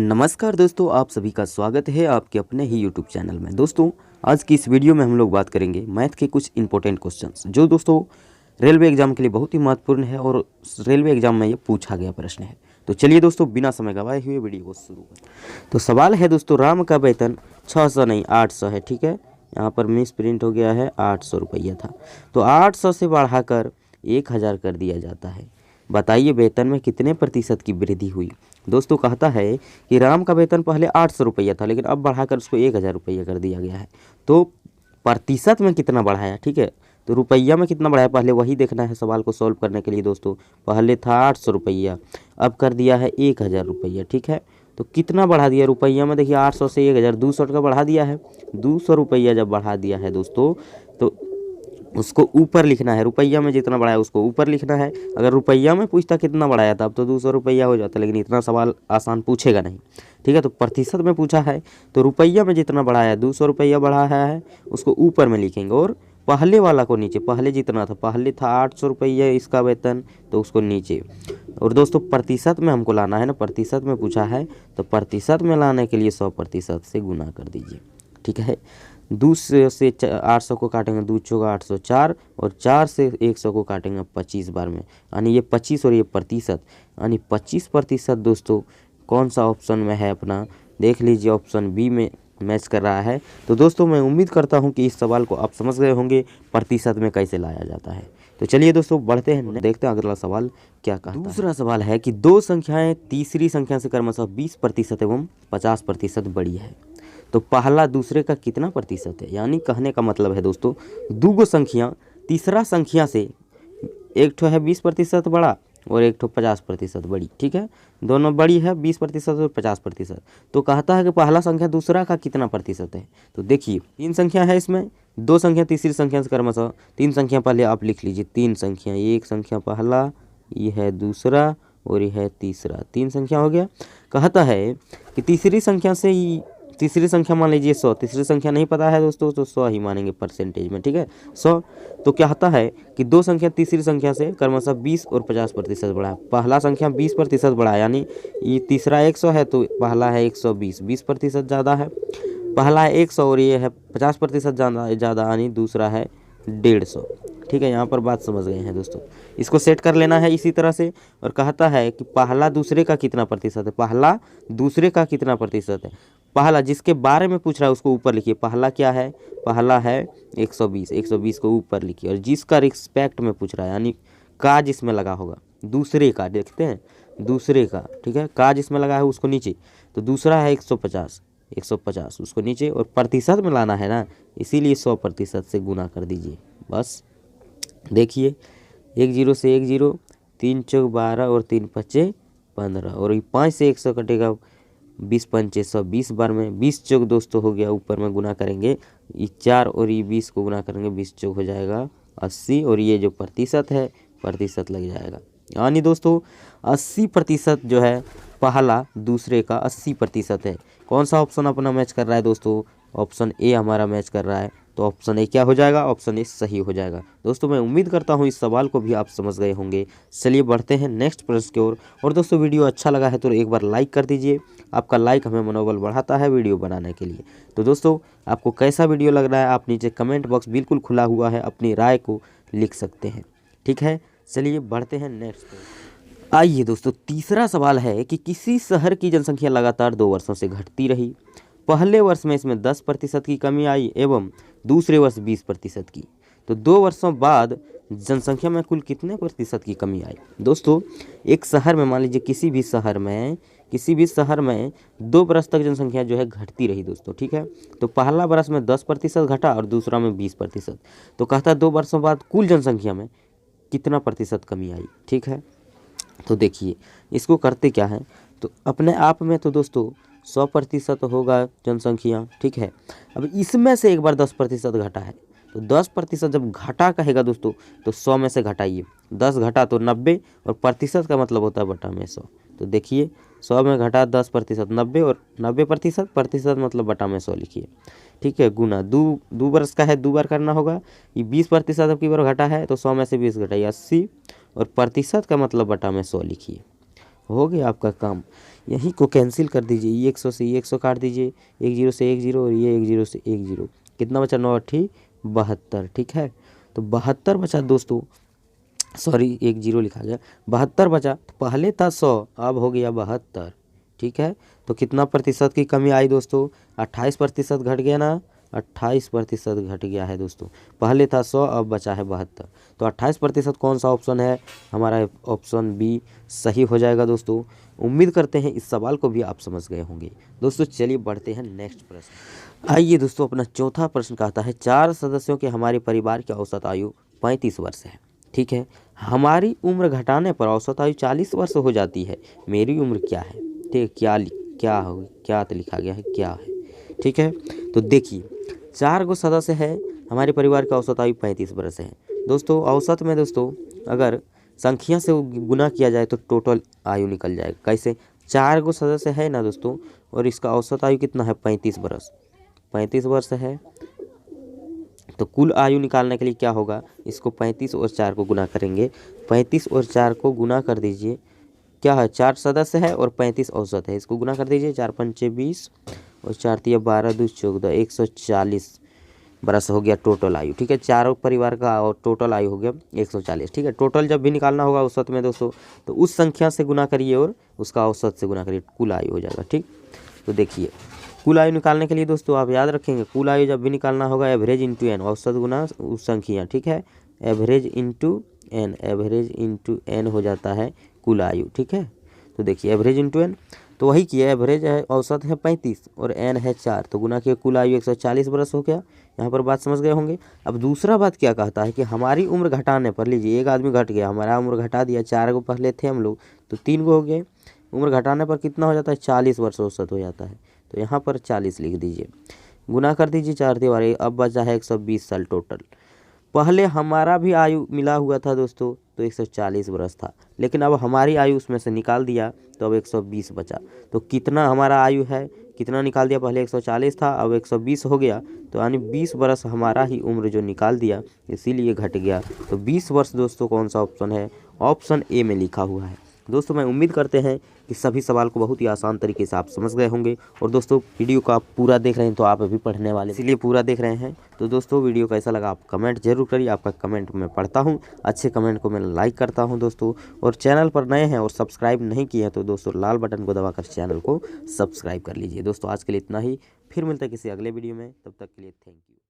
नमस्कार दोस्तों, आप सभी का स्वागत है आपके अपने ही यूट्यूब चैनल में। दोस्तों, आज की इस वीडियो में हम लोग बात करेंगे मैथ के कुछ इंपॉर्टेंट क्वेश्चंस जो दोस्तों रेलवे एग्जाम के लिए बहुत ही महत्वपूर्ण है और रेलवे एग्जाम में ये पूछा गया प्रश्न है। तो चलिए दोस्तों, बिना समय गवाए हुए वीडियो को शुरू करें। तो सवाल है दोस्तों, राम का वेतन 600 नहीं 800 है। ठीक है, यहाँ पर मिस प्रिंट हो गया है, 800 रुपया था, तो 800 से बढ़ाकर 1000 कर दिया जाता है। बताइए वेतन में कितने प्रतिशत की वृद्धि हुई। दोस्तों, कहता है कि राम का वेतन पहले 800 रुपया था, लेकिन अब बढ़ाकर उसको 1000 रुपया कर दिया गया है। तो प्रतिशत में कितना बढ़ाया, ठीक है, तो रुपया में कितना बढ़ाया पहले वही देखना है सवाल को सॉल्व करने के लिए। दोस्तों, पहले था 800 रुपया, अब कर दिया है 1000 रुपया। ठीक है, तो कितना बढ़ा दिया रुपया में, देखिए 800 से 1000 200 का बढ़ा दिया है। 200 रुपया जब बढ़ा दिया है दोस्तों, तो उसको ऊपर लिखना है। रुपया में जितना बढ़ाया उसको ऊपर लिखना है। अगर रुपया में पूछता कितना बढ़ाया था, अब तो 200 रुपया हो जाता, लेकिन इतना सवाल आसान पूछेगा नहीं। ठीक है, तो प्रतिशत में पूछा है तो रुपया में जितना बढ़ाया 200 रुपया बढ़ाया है उसको ऊपर में लिखेंगे और पहले वाला को नीचे। पहले जितना था, पहले था 800 रुपया इसका वेतन, तो उसको नीचे। और दोस्तों प्रतिशत में हमको लाना है ना, प्रतिशत में पूछा है तो प्रतिशत में लाने के लिए 100% से गुना कर दीजिए। ठीक है, 2 से 800 को काटेंगे, 2 चौका 804 और 4 से 100 को काटेंगे 25 बार में, यानी ये 25 और ये प्रतिशत, यानी 25%। दोस्तों कौन सा ऑप्शन में है अपना, देख लीजिए, ऑप्शन बी में मैच कर रहा है। तो दोस्तों मैं उम्मीद करता हूं कि इस सवाल को आप समझ गए होंगे प्रतिशत में कैसे लाया जाता है। तो चलिए दोस्तों बढ़ते हैं, देखते हैं अगला सवाल क्या कहता है। दूसरा सवाल है कि दो संख्याएं तीसरी संख्या से क्रमशः 20% एवं 50% बड़ी है, तो पहला दूसरे का कितना प्रतिशत है। यानी कहने का मतलब है दोस्तों, दो संख्या तीसरा संख्या से एक ठो है 20% बड़ा और एक ठो 50% बड़ी। ठीक है, दोनों बड़ी है 20% और 50%। तो कहता है कि पहला संख्या दूसरा का कितना प्रतिशत है। तो देखिए 3 संख्या है इसमें, 2 संख्या तीसरी संख्या से क्रमशः, 3 संख्या पहले आप लिख लीजिए। 3 संख्या, एक संख्या पहला, ये है दूसरा और ये है तीसरा, 3 संख्या हो गया। कहता है कि तीसरी संख्या से तीसरी संख्या मान लीजिए 100, तीसरी संख्या नहीं पता है दोस्तों तो 100 ही मानेंगे परसेंटेज में। ठीक है, 100। तो क्या होता है कि 2 संख्या तीसरी संख्या से क्रमशः 20 और 50% बढ़ा है। पहला संख्या 20% बढ़ा, यानी ये तीसरा 100 है तो पहला है 120, 20% ज़्यादा है। पहला है 100 और ये है 50% ज़्यादा, यानी दूसरा है 150। ठीक है, यहाँ पर बात समझ गए हैं दोस्तों, इसको सेट कर लेना है इसी तरह से। और कहता है कि पहला दूसरे का कितना प्रतिशत है, पहला दूसरे का कितना प्रतिशत है। पहला जिसके बारे में पूछ रहा है उसको ऊपर लिखिए, पहला क्या है, पहला है 120, 120 को ऊपर लिखिए। और जिसका रिस्पेक्ट में पूछ रहा है, यानी का जिसमें लगा होगा, दूसरे का, देखते हैं दूसरे का। ठीक है, का जिसमें लगा है उसको नीचे, तो दूसरा है 150, 150 उसको नीचे और प्रतिशत में लाना है ना, इसीलिए 100% से गुना कर दीजिए बस। देखिए 1 0 से 1 0, 3 चौक 12 और 3 पच्चे 15 और ये 5 से 100 कटेगा, 20 पंचे 100, 20 बार में 20 चौक दोस्तों हो गया, ऊपर में गुना करेंगे, ये 4 और ये 20 को गुना करेंगे, 20 चौक हो जाएगा 80 और ये जो प्रतिशत है प्रतिशत लग जाएगा। यानी दोस्तों 80% जो है पहला दूसरे का 80% है। कौन सा ऑप्शन अपना मैच कर रहा है दोस्तों, ऑप्शन ए हमारा मैच कर रहा है। तो ऑप्शन ए क्या हो जाएगा, ऑप्शन ए सही हो जाएगा। दोस्तों मैं उम्मीद करता हूँ इस सवाल को भी आप समझ गए होंगे। चलिए बढ़ते हैं नेक्स्ट प्रश्न की ओर। और दोस्तों वीडियो अच्छा लगा है तो एक बार लाइक कर दीजिए, आपका लाइक हमें मनोबल बढ़ाता है वीडियो बनाने के लिए। तो दोस्तों आपको कैसा वीडियो लग रहा है, आप नीचे कमेंट बॉक्स बिल्कुल खुला हुआ है, अपनी राय को लिख सकते हैं। ठीक है, चलिए बढ़ते हैं नेक्स्ट। आइए दोस्तों, तीसरा सवाल है कि किसी शहर की जनसंख्या लगातार 2 वर्षों से घटती रही। पहले वर्ष में इसमें 10% की कमी आई एवं दूसरे वर्ष 20% की, तो 2 वर्षों बाद जनसंख्या में कुल कितने प्रतिशत की कमी आई। दोस्तों एक शहर में, मान लीजिए किसी भी शहर में 2 बरस तक जनसंख्या जो है घटती रही दोस्तों। ठीक है, तो पहला बरस में 10% घटा और दूसरा में 20%। तो कहता है 2 वर्षों बाद कुल जनसंख्या में कितना प्रतिशत कमी आई। ठीक है, तो देखिए इसको करते क्या है, तो अपने आप में तो दोस्तों 100% होगा जनसंख्या। ठीक है, अब इसमें से एक बार 10% घटा है, तो 10% जब घटा कहेगा दोस्तों तो 100 में से घटाइए, 10 घटा तो 90 और प्रतिशत का मतलब होता है बटा में 100। तो देखिए 100 में घटा 10% 90 और 90% प्रतिशत मतलब बटा में 100 लिखिए। ठीक है, गुना 2 बरस का है, 2 बार करना होगा। ये 20% अब की बार घटा है तो 100 में से 20 घटाइए 80 और प्रतिशत का मतलब बटा में 100 लिखिए। हो गया आपका काम। यहीं को कैंसिल कर दीजिए, ये 100 से ये 100 काट दीजिए, 1 0 से 1 0 और ये 1 0 से 1 0, कितना बचा 9 8 72, ठीक है। तो 72 बचा दोस्तों, सॉरी 1 0 लिखा गया, 72 बचा। तो पहले था 100, अब हो गया 72, ठीक है। तो कितना प्रतिशत की कमी आई दोस्तों, 28% घट गया ना, 28% घट गया है दोस्तों। पहले था 100, अब बचा है 72। तो 28% कौन सा ऑप्शन है हमारा, ऑप्शन बी सही हो जाएगा दोस्तों। उम्मीद करते हैं इस सवाल को भी आप समझ गए होंगे दोस्तों। चलिए बढ़ते हैं नेक्स्ट प्रश्न। आइए दोस्तों, अपना चौथा प्रश्न कहता है 4 सदस्यों के हमारे परिवार की औसत आयु 35 वर्ष है, ठीक है। हमारी उम्र घटाने पर औसत आयु 40 वर्ष हो जाती है, मेरी उम्र क्या है, ठीक है। क्या तो लिखा गया है, क्या है, ठीक है। तो देखिए 4 गो सदस्य है हमारे परिवार का, औसत आयु 35 वर्ष है दोस्तों। औसत में दोस्तों अगर संख्या से गुना किया जाए तो टोटल आयु निकल जाएगा। कैसे, 4 गो सदस्य है ना दोस्तों, और इसका औसत आयु कितना है 35 वर्ष, 35 वर्ष है। तो कुल आयु निकालने के लिए क्या होगा, इसको 35 और 4 को गुना करेंगे। 35 और 4 को गुना कर दीजिए, क्या है 4 सदस्य है और 35 औसत है, इसको गुना कर दीजिए। 4 पंचे 20 और 4 तिया 12 2 14, 140 बरस हो गया टोटल आयु, ठीक है। चारों परिवार का और टोटल आयु हो गया 140, ठीक है। टोटल जब भी निकालना होगा औसत में दोस्तों, तो उस संख्या से गुना करिए और उसका औसत से गुना करिए, कुल आयु हो जाएगा, ठीक। तो देखिए कुल आयु निकालने के लिए दोस्तों आप याद रखेंगे, कुल आयु जब भी निकालना होगा एवरेज इंटू एन, औसत गुना उस संख्या, ठीक है। Average into n, average into n हो जाता है कुल आयु, ठीक है। तो देखिए एवरेज इंटू एन, तो वही किया, एवरेज है औसत है 35 और एन है 4, तो गुना किया कुल आयु 140 बरस हो गया। यहाँ पर बात समझ गए होंगे। अब दूसरा बात क्या कहता है कि हमारी उम्र घटाने पर, लीजिए एक आदमी घट गया, हमारा उम्र घटा दिया, 4 गो पहले थे हम लोग तो 3 गो हो गए, उम्र घटाने पर कितना हो जाता है 40 वर्ष औसत हो जाता है। तो यहाँ पर 40 लिख दीजिए, गुना कर दीजिए 4 तिवारी, अब बचा है 120 साल टोटल। पहले हमारा भी आयु मिला हुआ था दोस्तों, तो 140 वर्ष था, लेकिन अब हमारी आयु उसमें से निकाल दिया तो अब 120 बचा। तो कितना हमारा आयु है, कितना निकाल दिया, पहले 140 था अब 120 हो गया, तो यानी 20 वर्ष हमारा ही उम्र जो निकाल दिया, इसीलिए घट गया। तो 20 वर्ष दोस्तों कौन सा ऑप्शन है, ऑप्शन ए में लिखा हुआ है दोस्तों। मैं उम्मीद करते हैं कि सभी सवाल को बहुत ही आसान तरीके से आप समझ गए होंगे। और दोस्तों वीडियो को आप पूरा देख रहे हैं तो आप अभी पढ़ने वाले, इसीलिए पूरा देख रहे हैं। तो दोस्तों वीडियो कैसा लगा आप कमेंट जरूर करिए, आपका कमेंट मैं पढ़ता हूं, अच्छे कमेंट को मैं लाइक करता हूं दोस्तों। और चैनल पर नए हैं और सब्सक्राइब नहीं किए हैं तो दोस्तों लाल बटन को दबाकर चैनल को सब्सक्राइब कर लीजिए। दोस्तों आज के लिए इतना ही, फिर मिलते हैं किसी अगले वीडियो में, तब तक के लिए थैंक यू।